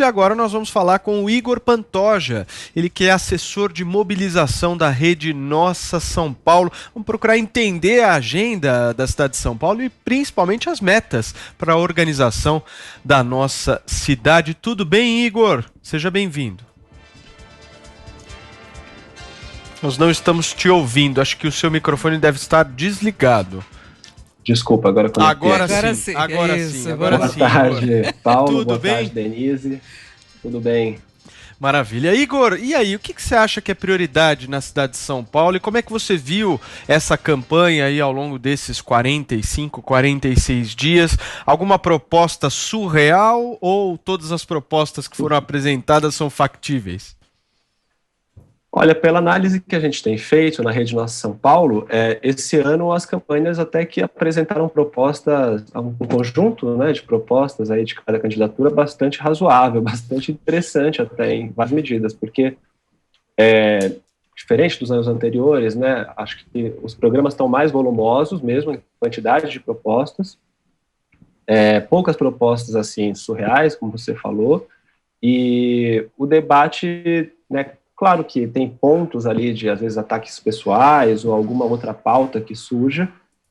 E agora nós vamos falar com o Igor Pantoja, ele que é assessor de mobilização da Rede Nossa São Paulo. Vamos procurar entender a agenda da cidade de São Paulo e principalmente as metas para a organização da nossa cidade. Tudo bem, Igor? Seja bem-vindo. Nós não estamos te ouvindo, acho que o seu microfone deve estar desligado. Desculpa, agora conectei. Agora sim. Boa tarde, Paulo. Tudo boa bem? tarde, Denise. Tudo bem. Maravilha. Igor, e aí, o que você acha que é prioridade na cidade de São Paulo e como é que você viu essa campanha aí ao longo desses 45, 46 dias? Alguma proposta surreal ou todas as propostas que foram apresentadas são factíveis? Olha, pela análise que a gente tem feito na Rede Nossa São Paulo, esse ano as campanhas até que apresentaram propostas, um conjunto, né, de propostas aí de cada candidatura bastante razoável, bastante interessante até em várias medidas, porque diferente dos anos anteriores, né, acho que os programas estão mais volumosos mesmo em quantidade de propostas, poucas propostas assim surreais, como você falou, e o debate, né, claro que tem pontos ali de, às vezes, ataques pessoais ou alguma outra pauta que surja,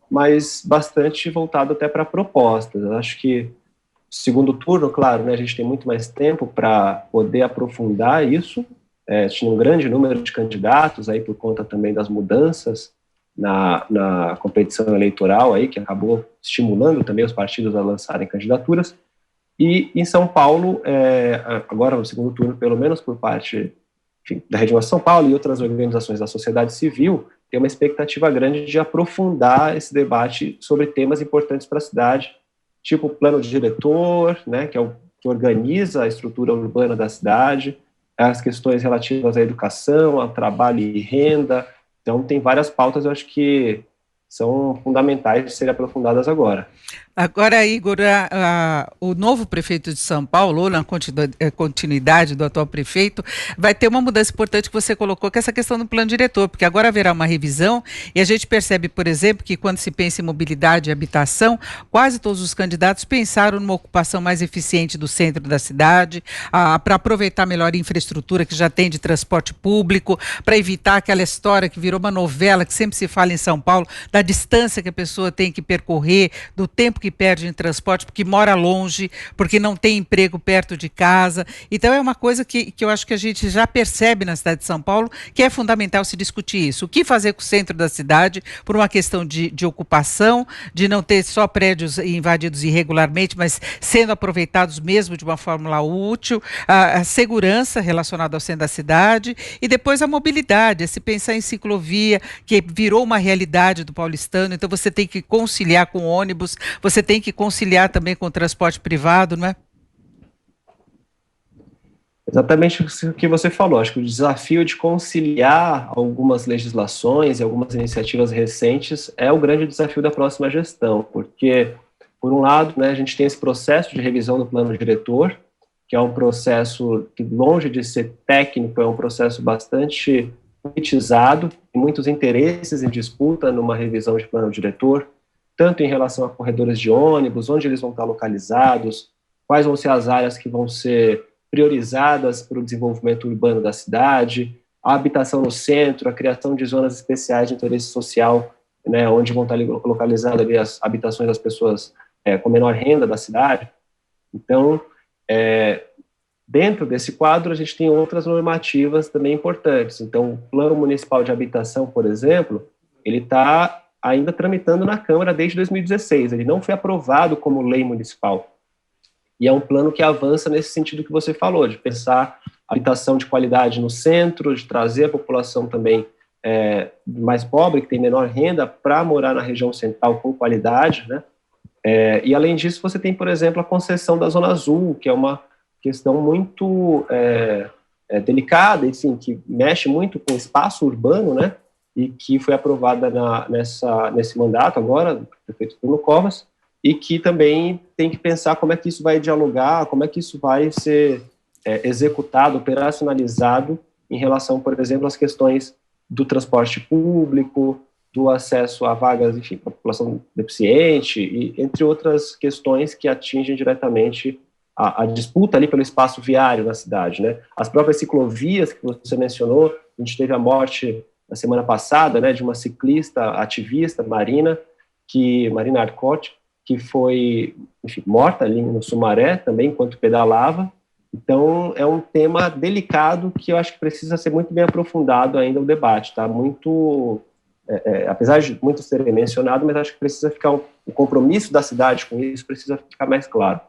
mas bastante voltado até para propostas. Eu acho que segundo turno, claro, né, a gente tem muito mais tempo para poder aprofundar isso. Tinha um grande número de candidatos aí por conta também das mudanças na competição eleitoral aí, que acabou estimulando também os partidos a lançarem candidaturas. E em São Paulo, agora no segundo turno, pelo menos por parte da Rede Nossa São Paulo e outras organizações da sociedade civil, tem uma expectativa grande de aprofundar esse debate sobre temas importantes para a cidade, tipo o plano diretor, né, que é o que organiza a estrutura urbana da cidade, as questões relativas à educação, ao trabalho e renda. Então, tem várias pautas, eu acho que são fundamentais de serem aprofundadas agora. Agora, Igor, o novo prefeito de São Paulo, ou na continuidade do atual prefeito, vai ter uma mudança importante que você colocou, que é essa questão do plano diretor, porque agora haverá uma revisão e a gente percebe, por exemplo, que quando se pensa em mobilidade e habitação, quase todos os candidatos pensaram numa ocupação mais eficiente do centro da cidade, para aproveitar melhor a infraestrutura que já tem de transporte público, para evitar aquela história que virou uma novela que sempre se fala em São Paulo, da distância que a pessoa tem que percorrer, do tempo que perde em transporte, porque mora longe, porque não tem emprego perto de casa. Então é uma coisa que eu acho que a gente já percebe na cidade de São Paulo, que é fundamental se discutir isso. O que fazer com o centro da cidade por uma questão de ocupação, de não ter só prédios invadidos irregularmente, mas sendo aproveitados mesmo de uma forma útil, a segurança relacionada ao centro da cidade e depois a mobilidade, se pensar em ciclovia, que virou uma realidade do paulistano, então você tem que conciliar com ônibus, você tem que conciliar também com o transporte privado, não é? Exatamente o que você falou. Acho que o desafio de conciliar algumas legislações e algumas iniciativas recentes é o grande desafio da próxima gestão, porque, por um lado, né, a gente tem esse processo de revisão do plano diretor, que é um processo que, longe de ser técnico, é um processo bastante politizado, tem muitos interesses em disputa numa revisão de plano diretor, tanto em relação a corredores de ônibus, onde eles vão estar localizados, quais vão ser as áreas que vão ser priorizadas para o desenvolvimento urbano da cidade, a habitação no centro, a criação de zonas especiais de interesse social, né, onde vão estar localizadas ali as habitações das pessoas com menor renda da cidade. Então, dentro desse quadro, a gente tem outras normativas também importantes. Então, o Plano Municipal de Habitação, por exemplo, ele está ainda tramitando na Câmara desde 2016, ele não foi aprovado como lei municipal, e é um plano que avança nesse sentido que você falou, de pensar habitação de qualidade no centro, de trazer a população também mais pobre, que tem menor renda, para morar na região central com qualidade, né? E além disso, você tem, por exemplo, a concessão da Zona Azul, que é uma questão muito delicada, enfim, que mexe muito com o espaço urbano, né? E que foi aprovada nesse mandato agora, do prefeito Bruno Covas, e que também tem que pensar como é que isso vai dialogar, como é que isso vai ser executado, operacionalizado em relação, por exemplo, às questões do transporte público, do acesso a vagas, enfim, para a população deficiente, e entre outras questões que atingem diretamente a disputa ali pelo espaço viário na cidade, né? As próprias ciclovias que você mencionou, a gente teve a morte na semana passada, né, de uma ciclista ativista, Marina Arcot, que foi, enfim, morta ali no Sumaré também, enquanto pedalava. Então, é um tema delicado que eu acho que precisa ser muito bem aprofundado ainda o debate, tá? Muito, apesar de muito ser mencionado, mas acho que precisa ficar o compromisso da cidade com isso precisa ficar mais claro.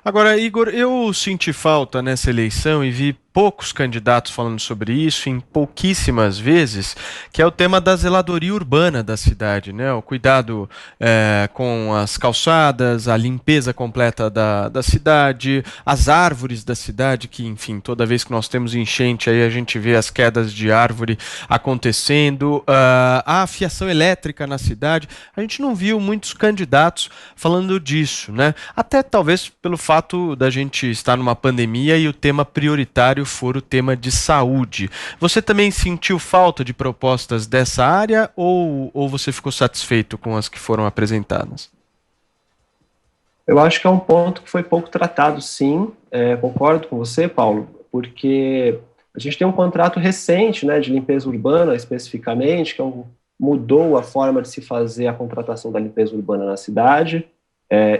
Agora, Igor, eu senti falta nessa eleição e vi poucos candidatos falando sobre isso, em pouquíssimas vezes, que é o tema da zeladoria urbana da cidade, né? O cuidado com as calçadas, a limpeza completa da cidade, as árvores da cidade, que, enfim, toda vez que nós temos enchente, aí a gente vê as quedas de árvore acontecendo, a fiação elétrica na cidade. A gente não viu muitos candidatos falando disso, né? Até talvez pelo fato da gente estar numa pandemia e o tema prioritário for o tema de saúde. Você também sentiu falta de propostas dessa área ou você ficou satisfeito com as que foram apresentadas? Eu acho que é um ponto que foi pouco tratado, sim. Concordo com você, Paulo, porque a gente tem um contrato recente, né, de limpeza urbana, especificamente, que mudou a forma de se fazer a contratação da limpeza urbana na cidade.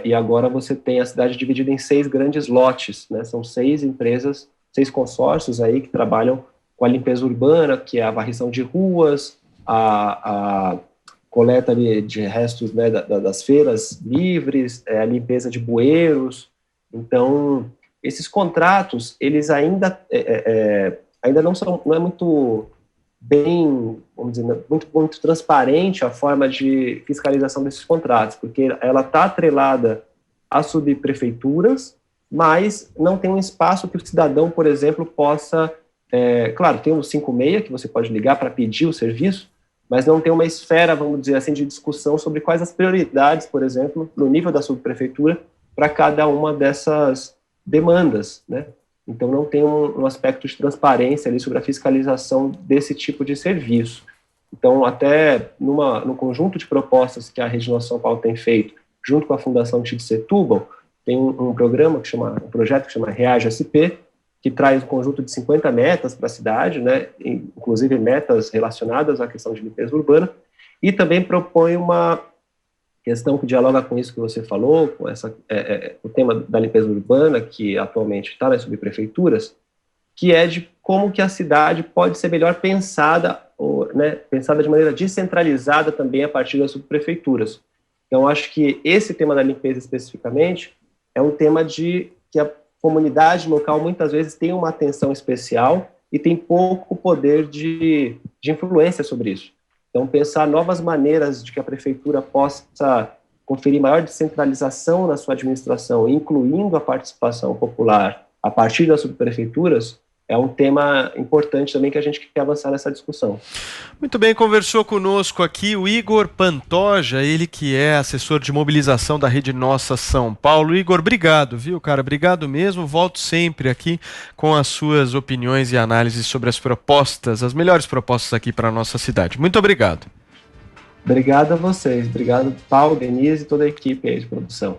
E agora você tem a cidade dividida em 6 grandes lotes, né? São 6 empresas, 6 consórcios aí que trabalham com a limpeza urbana, que é a varrição de ruas, a coleta de restos, né, das feiras livres, a limpeza de bueiros. Então, esses contratos, eles ainda não é muito bem, vamos dizer, muito transparente a forma de fiscalização desses contratos, porque ela está atrelada às subprefeituras, mas não tem um espaço que o cidadão, por exemplo, possa... claro, tem o 56, que você pode ligar para pedir o serviço, mas não tem uma esfera, vamos dizer assim, de discussão sobre quais as prioridades, por exemplo, no nível da subprefeitura, para cada uma dessas demandas, né? Então, não tem um aspecto de transparência ali sobre a fiscalização desse tipo de serviço. Então, até no conjunto de propostas que a Rede Nossa São Paulo tem feito, junto com a Fundação Tite Setúbal, tem um projeto que chama Reage SP, que traz um conjunto de 50 metas para a cidade, né, inclusive metas relacionadas à questão de limpeza urbana, e também propõe uma questão que dialoga com isso que você falou, com o tema da limpeza urbana, que atualmente está nas subprefeituras, que é de como que a cidade pode ser melhor pensada, pensada de maneira descentralizada também a partir das subprefeituras. Então, acho que esse tema da limpeza especificamente é um tema que a comunidade local muitas vezes tem uma atenção especial e tem pouco poder de influência sobre isso. Então, pensar novas maneiras de que a prefeitura possa conferir maior descentralização na sua administração, incluindo a participação popular a partir das subprefeituras, é um tema importante também que a gente quer avançar nessa discussão. Muito bem, conversou conosco aqui o Igor Pantoja, ele que é assessor de mobilização da Rede Nossa São Paulo. Igor, obrigado, viu, cara? Obrigado mesmo. Volto sempre aqui com as suas opiniões e análises sobre as propostas, as melhores propostas aqui para a nossa cidade. Muito obrigado. Obrigado a vocês. Obrigado, Paulo, Denise e toda a equipe aí de produção.